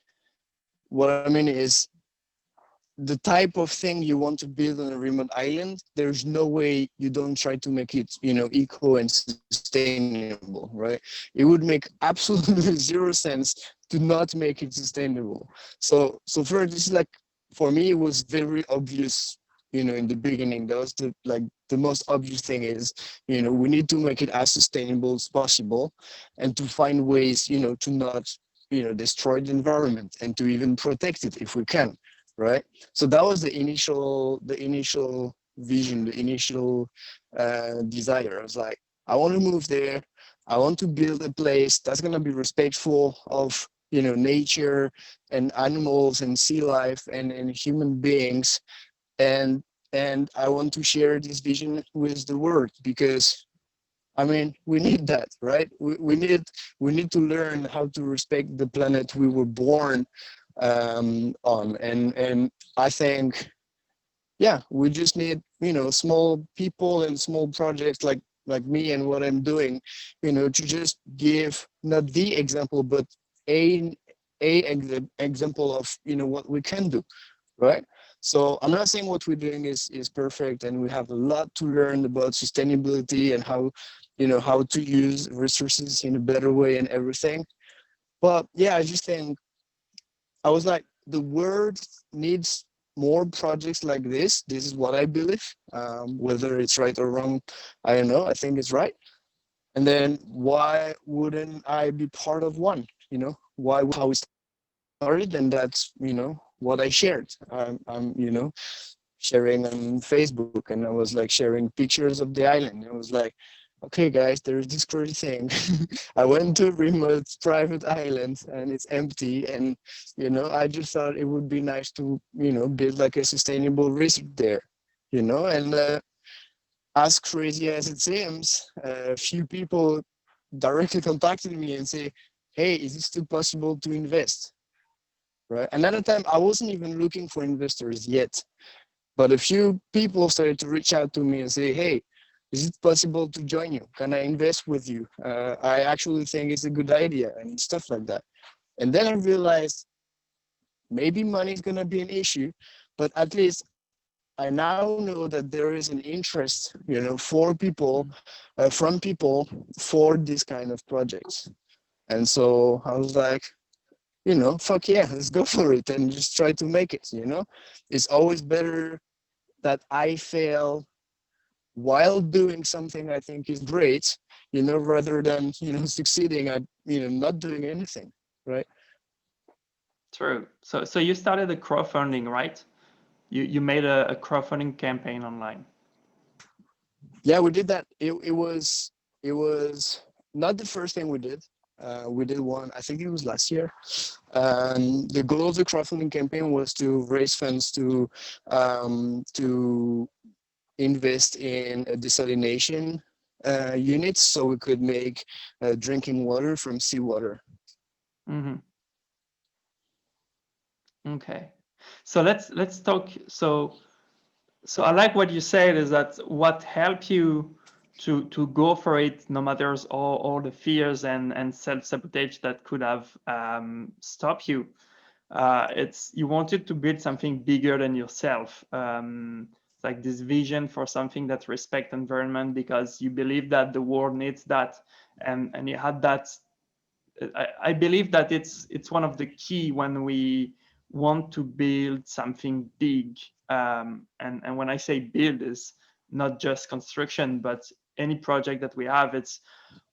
B: the type of thing you want to build on a remote island, there's no way you don't try to make it, you know, eco and sustainable, right? It would make absolutely zero sense to not make it sustainable. So first, this is like, for me, it was very obvious, you know, in the beginning. That was the most obvious thing is, you know, we need to make it as sustainable as possible, and to find ways, you know, to not, you know, destroy the environment and to even protect it if we can, right? So that was the initial vision, the initial desire. I was like, I want to move there. I want to build a place that's gonna be respectful of, you know, nature and animals and sea life and human beings, and I want to share this vision with the world, because I mean, we need that, right? We need to learn how to respect the planet we were born on, and I think, yeah, we just need, you know, small people and small projects like me and what I'm doing, you know, to just give not the example, but a example of, you know, what we can do, right? So I'm not saying what we're doing is perfect, and we have a lot to learn about sustainability and how, you know, how to use resources in a better way and everything. But yeah, I just think I was like, the world needs more projects like this. This is what I believe. Whether it's right or wrong, I don't know. I think it's right. And then why wouldn't I be part of one? You know, why how we started, and that's, you know, what I shared. I'm you know, sharing on Facebook, and I was like sharing pictures of the island. It was like, okay, guys, there's this crazy thing. I went to a remote private island and it's empty, and you know, I just thought it would be nice to, you know, build like a sustainable resort there, you know, and as crazy as it seems, a few people directly contacted me and say, "Hey, is it still possible to invest?" Right? And at the time, I wasn't even looking for investors yet. But a few people started to reach out to me and say, "Hey, is it possible to join you? Can I invest with you? I actually think it's a good idea," and stuff like that. And then I realized maybe money is going to be an issue, but at least I now know that there is an interest, you know, for people, from people for this kind of projects. And so I was like, you know, fuck yeah, let's go for it and just try to make it, you know? It's always better that I fail while doing something I think is great, you know, rather than, you know, succeeding at, you know, not doing anything, right?
A: True. So you started a crowdfunding, right? You made a crowdfunding campaign online.
B: Yeah, we did that. It was not the first thing we did. We did one, I think it was last year. The goal of the crowdfunding campaign was to raise funds to invest in a desalination units, so we could make drinking water from seawater.
A: Hmm. Okay. So let's talk. So So I like what you said is that what helped you to go for it, no matters all the fears and self-sabotage that could have stopped you. It's you wanted to build something bigger than yourself. Like this vision for something that respect environment because you believe that the world needs that, and you had that. I believe that it's one of the key when we want to build something big. And when I say build is not just construction, but any project that we have, it's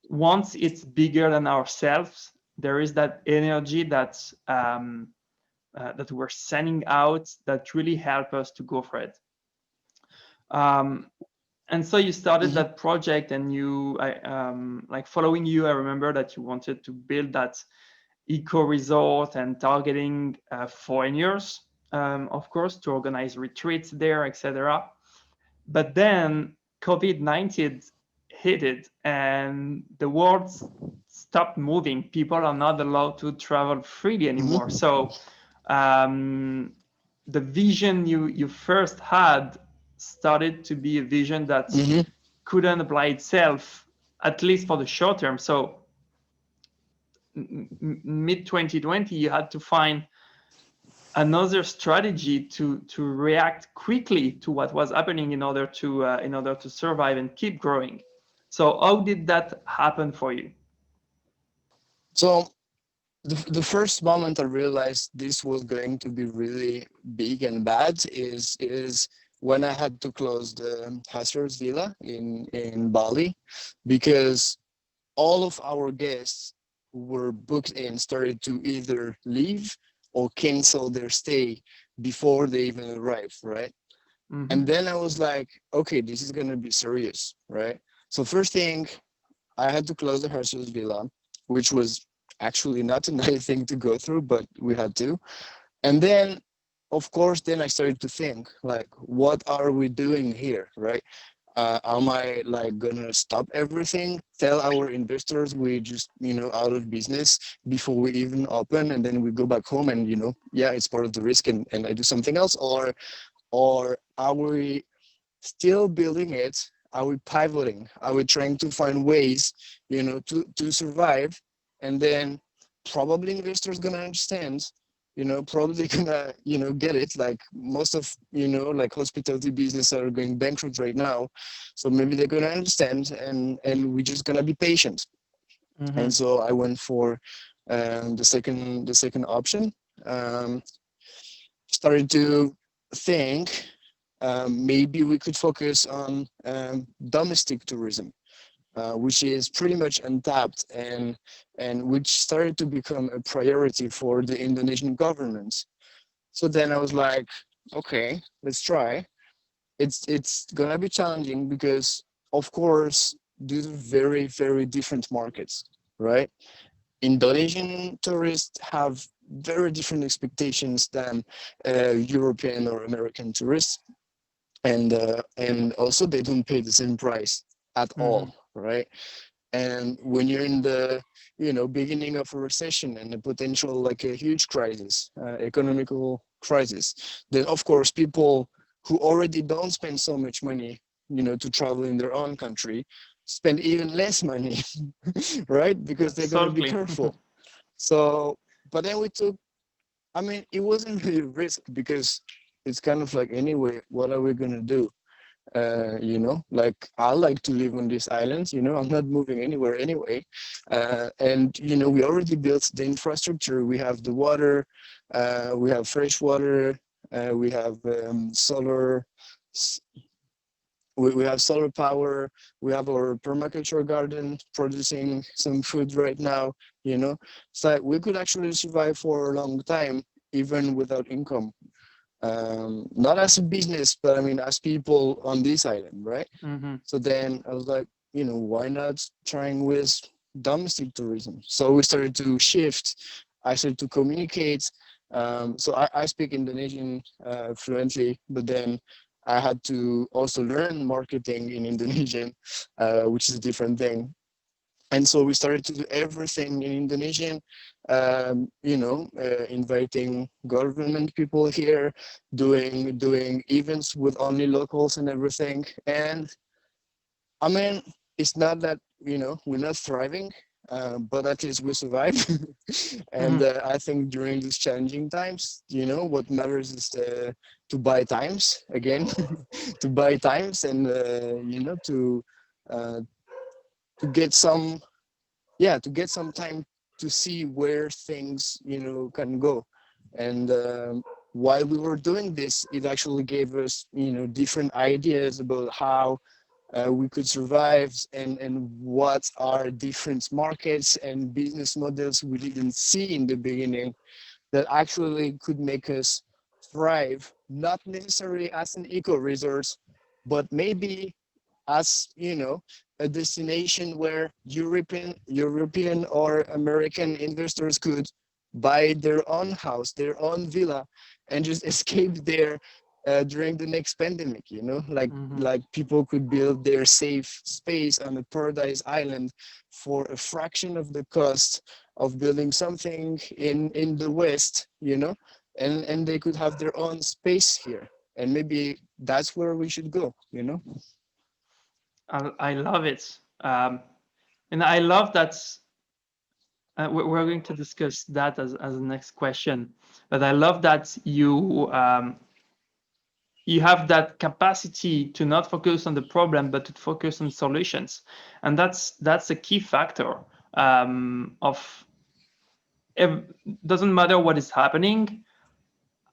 A: once it's bigger than ourselves, there is that energy that we're sending out that really help us to go for it. Um, and so you started
B: Hmm.
A: that project, and like following you. I remember that you wanted to build that eco resort and targeting foreigners, of course, to organize retreats there, etc. But then COVID-19 hit it, and the world stopped moving. People are not allowed to travel freely anymore.
B: Hmm.
A: So um, the vision you first had started to be a vision that
B: Hmm.
A: couldn't apply itself, at least for the short term. So mid 2020, you had to find another strategy to react quickly to what was happening in order to survive and keep growing. So how did that happen for you?
B: So the first moment I realized this was going to be really big and bad is when I had to close the Hasters Villa in Bali, because all of our guests who were booked in started to either leave or cancel their stay before they even arrived, right? And
A: Mm-hmm.
B: then I was like, okay, this is gonna be serious, right? So first thing, I had to close the Hasters Villa, which was actually not a nice thing to go through, but we had to. And then, of course, then I started to think, like, what are we doing here, right? Am I like gonna stop everything, tell our investors we just, out of business before we even open, and then we go back home and, yeah, it's part of the risk, and I do something else? Or are we still building it? Are we pivoting? Are we trying to find ways, to survive? And then probably investors gonna understand, probably gonna, get it. Like most of, like hospitality business are going bankrupt right now. So maybe they're gonna understand, and we're just gonna be patient. And
A: Mm-hmm.
B: so I went for the second option. Um, Started to think maybe we could focus on domestic tourism, which is pretty much untapped, and which started to become a priority for the Indonesian government. So then I was like, okay, let's try. It's gonna be challenging because, of course, these are very very different markets, right? Indonesian tourists have very different expectations than European or American tourists, and also they don't pay the same price at
A: Mm-hmm.
B: all, right? And when you're in the beginning of a recession and a potential like a huge crisis, economical crisis, then of course people who already don't spend so much money, to travel in their own country, spend even less money, right? Because they're gonna be
A: Absolutely.
B: careful. So, but then we took. I mean, it wasn't really a risk because it's kind of like, anyway, what are we gonna do? Like I like to live on these islands. I'm not moving anywhere anyway. And we already built the infrastructure. We have the water, we have fresh water, we have solar. We have solar power. We have our permaculture garden producing some food right now. So we could actually survive for a long time even without income, not as a business, but I mean as people on this island, right?
A: Mm-hmm.
B: So then I was like, why not trying with domestic tourism? So we started to shift. I started to communicate. So I speak Indonesian fluently, but then I had to also learn marketing in Indonesian, which is a different thing. And so we started to do everything in Indonesian. inviting government people here, doing events with only locals and everything. And I mean, it's not that, we're not thriving, but at least we survive. And
A: Mhm.
B: I think during these challenging times, what matters is to buy times again, to buy times, and uh, to get some, yeah, to get some time to see where things, can go. And while we were doing this, it actually gave us, different ideas about how we could survive, and what are different markets and business models we didn't see in the beginning that actually could make us thrive, not necessarily as an eco resort, but maybe as, a destination where European or American investors could buy their own house, their own villa, and just escape there during the next pandemic.
A: Mhm.
B: Like people could build their safe space on a paradise island for a fraction of the cost of building something in the West. And they could have their own space here, and maybe that's where we should go.
A: I love it. And I love that we're going to discuss that as the next question. But I love that you have that capacity to not focus on the problem, but to focus on solutions, and that's a key factor of. It doesn't matter what is happening.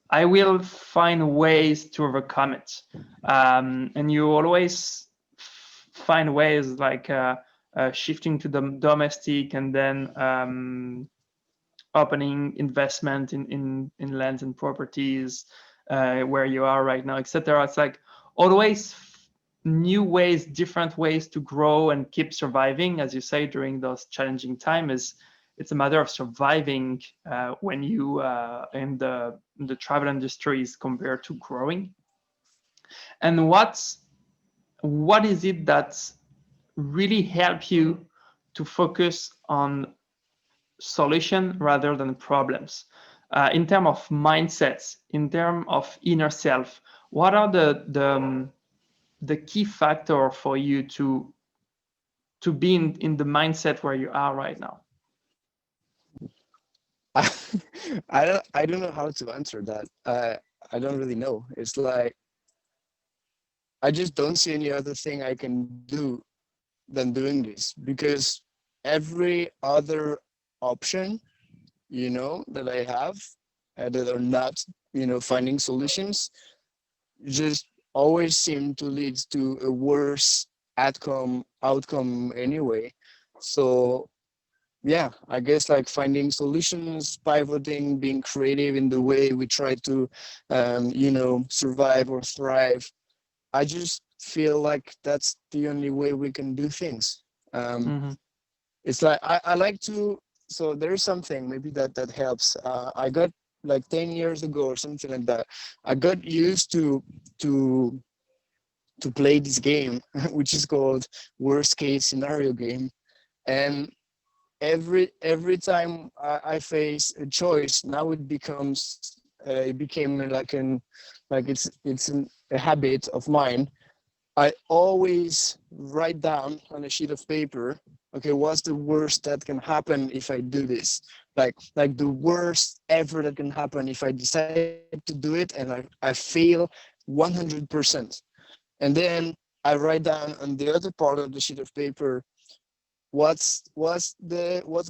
A: I will find ways to overcome it. And you always find ways like shifting to the domestic, and then opening investment in lands and properties where you are right now, etc. It's like always new ways, different ways to grow and keep surviving, as you say, during those challenging times. It's a matter of surviving when you in the travel industries compared to growing. And what is it that really help you to focus on solution rather than problems? In terms of mindsets, in terms of inner self, what are the key factor for you to be in the mindset where you are right now?
B: I don't know how to answer that. I don't really know. It's like I just don't see any other thing I can do than doing this, because every other option, that I have, that are not, finding solutions, just always seem to lead to a worse outcome anyway. So yeah, I guess like finding solutions, pivoting, being creative in the way we try to survive or thrive. I just feel like that's the only way we can do things. um
A: Mm-hmm.
B: it's like I like to, so there's something maybe that helps. I got like 10 years ago or something like that, I got used to to play this game which is called worst case scenario game. And every time I face a choice, now it became like a habit of mine. I always write down on a sheet of paper, okay, what's the worst that can happen if I do this? Like the worst ever that can happen if I decide to do it and I fail 100%. And then I write down on the other part of the sheet of paper, what's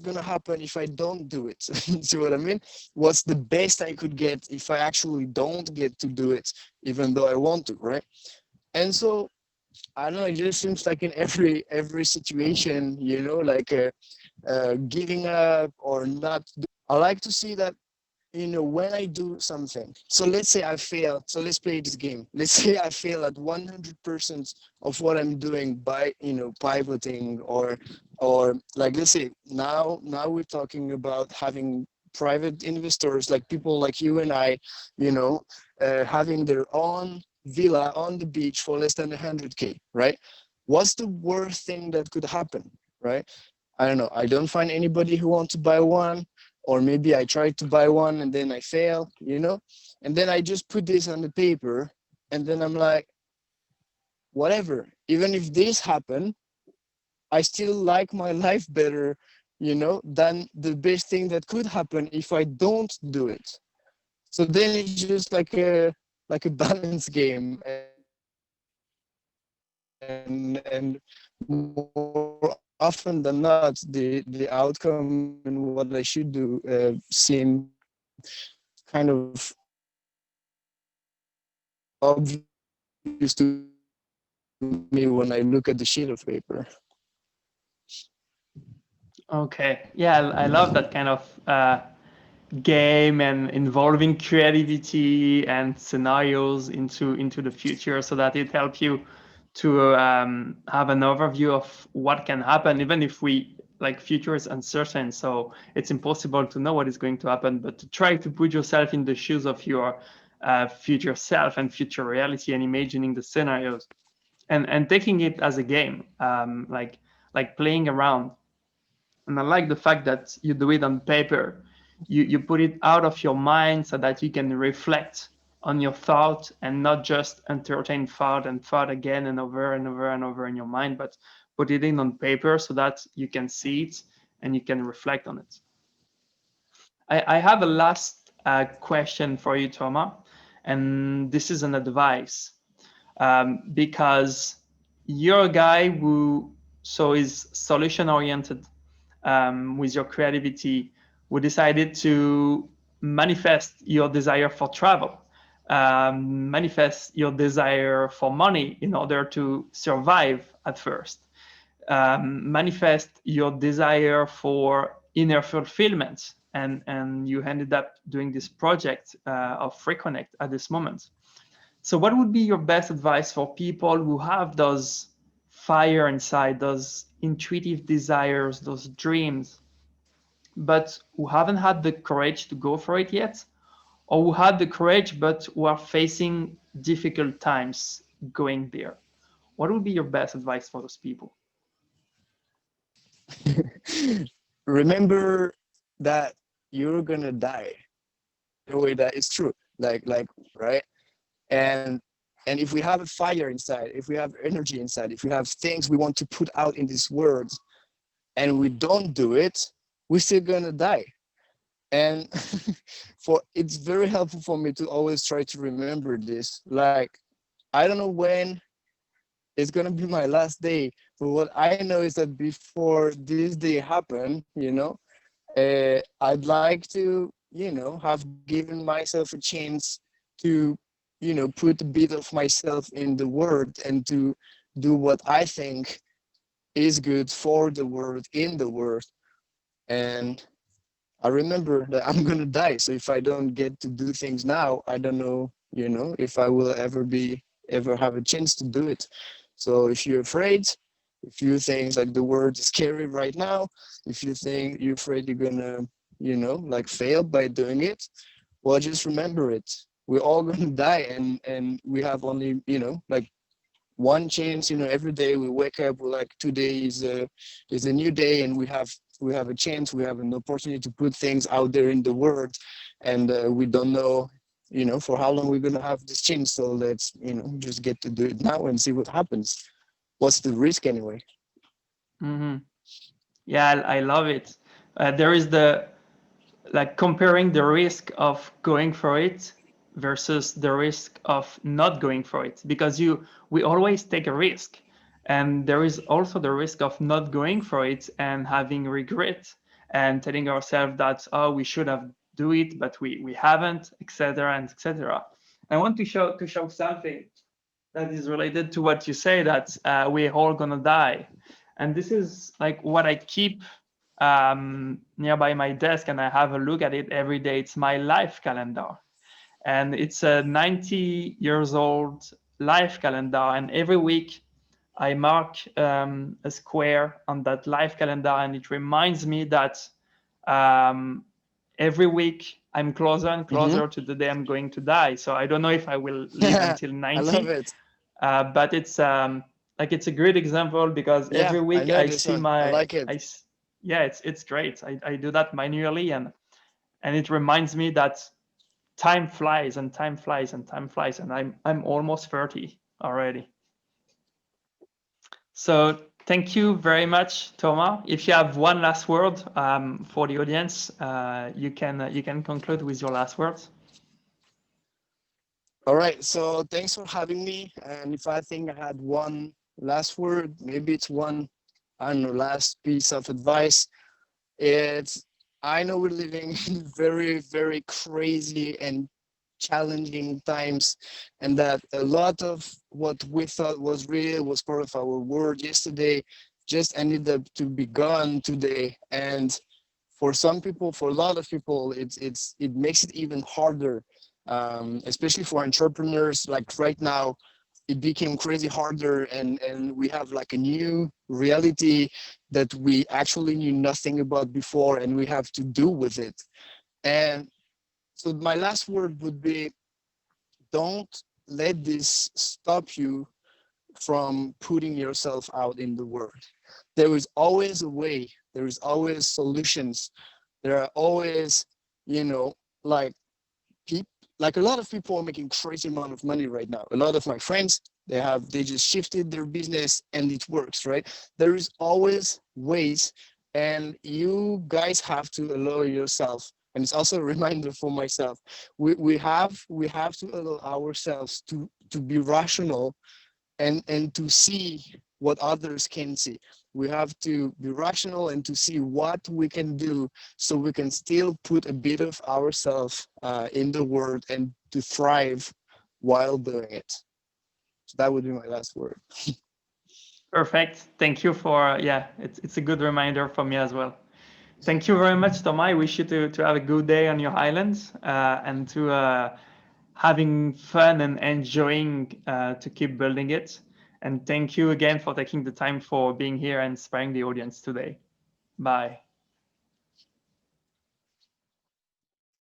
B: gonna happen if I don't do it. See what I mean? What's the best I could get if I actually don't get to do it, even though I want to, right? And so I don't know. It just seems like in every situation, like giving up or not. I like to see that, when I do something. So let's say I fail. So let's play this game. Let's say I fail at 100% of what I'm doing by, pivoting, or like, let's say now we're talking about having private investors, like people like you and I, having their own villa on the beach for less than 100K, right? What's the worst thing that could happen, right? I don't know. I don't find anybody who wants to buy one. or maybe I try to buy one and then I fail, and then I just put this on the paper, and then I'm like, whatever, even if this happened, I still like my life better, than the best thing that could happen if I don't do it. So then it's just like a balance game, and more often than not, the outcome and what I should do seem kind of obvious to me when I look at the sheet of paper.
A: Okay. Yeah, I love that kind of game and involving creativity and scenarios into the future, so that it helps you to have an overview of what can happen, even if we like future is uncertain, so it's impossible to know what is going to happen, but to try to put yourself in the shoes of your future self and future reality, and imagining the scenarios, and taking it as a game, like playing around. And I like the fact that you do it on paper. You put it out of your mind so that you can reflect on your thought and not just entertain thought and thought again and over and over and over in your mind, but put it in on paper so that you can see it and you can reflect on it. I have a last question for you, Thomas, and this is an advice, because you're a guy who so is solution oriented, with your creativity, we decided to manifest your desire for travel, manifest your desire for money in order to survive at first, manifest your desire for inner fulfillment. And you ended up doing this project of Reconnect at this moment. So, what would be your best advice for people who have those fire inside, those intuitive desires, those dreams, but who haven't had the courage to go for it yet, or who had the courage but who are facing difficult times going there? What would be your best advice for those people?
B: Remember that you're gonna die. The way that is true, like right, and and if we have a fire inside, if we have energy inside, if we have things we want to put out in this world, and we don't do it, we're still gonna die. And for it's very helpful for me to always try to remember this. Like, I don't know when it's gonna be my last day, but what I know is that before this day happen, I'd like to, have given myself a chance to, put a bit of myself in the world and to do what I think is good for the world, in the world. And I remember that I'm gonna die. So if I don't get to do things now, I don't know, if I will ever have a chance to do it. So if you're afraid, if you think like the world is scary right now, if you think you're afraid you're gonna, like fail by doing it, well, just remember it. We're all gonna die, and we have only, like one chance. Every day we wake up, we're like, today is a new day, and we have a chance, we have an opportunity to put things out there in the world, and we don't know, for how long we're gonna have this chance. So let's, just get to do it now and see what happens. What's the risk anyway?
A: Hmm. Yeah, I love it. There is the like comparing the risk of going for it versus the risk of not going for it, because we always take a risk, and there is also the risk of not going for it and having regret and telling ourselves that, oh, we should have do it but we haven't, etc., and etc. I want to show something that is related to what you say, that we're all gonna die. And this is like what I keep nearby my desk, and I have a look at it every day. It's my life calendar, and it's a 90 years old life calendar. And every week I mark a square on that life calendar, and it reminds me that um, every week I'm closer and
B: Mm-hmm.
A: closer to the day I'm going to die. So I don't know if I will live until
B: I love
A: 90,
B: it.
A: but it's like it's a great example, because
B: Yeah,
A: every
B: I
A: week
B: know
A: I
B: this
A: see
B: one. I
A: my
B: like it.
A: yeah, it's great. I do that manually, and And it reminds me that time flies and time flies and time flies, and I'm almost 30 already. So thank you very much, Thomas. If you have one last word for the audience, you can conclude with your last words.
B: All right, so thanks for having me. And if I think I had one last word, maybe it's one, I don't know, last piece of advice. It's, I know we're living in very, very crazy and challenging times, and that a lot of what we thought was real, was part of our world yesterday, just ended up to be gone today. And for some people, for a lot of people, it makes it even harder, especially for entrepreneurs. Like right now, it became crazy harder, and we have like a new reality that we actually knew nothing about before, and we have to deal with it. And so my last word would be, don't let this stop you from putting yourself out in the world. There is always a way, there is always solutions, there are always, you know, like people, like a lot of people are making crazy amount of money right now. A lot of my friends, they just shifted their business and it works, right? There is always ways, and you guys have to allow yourself. And it's also a reminder for myself. We have to allow ourselves to be rational, and to see what others can see. We have to be rational and to see what we can do, so we can still put a bit of ourselves in the world and to thrive while doing it. So that would be my last word.
A: Perfect. Thank you for, yeah, it's a good reminder for me as well. Thank you very much, Thomas. I wish you to have a good day on your islands, and to having fun and enjoying to keep building it. And thank you again for taking the time for being here and inspiring the audience today. Bye.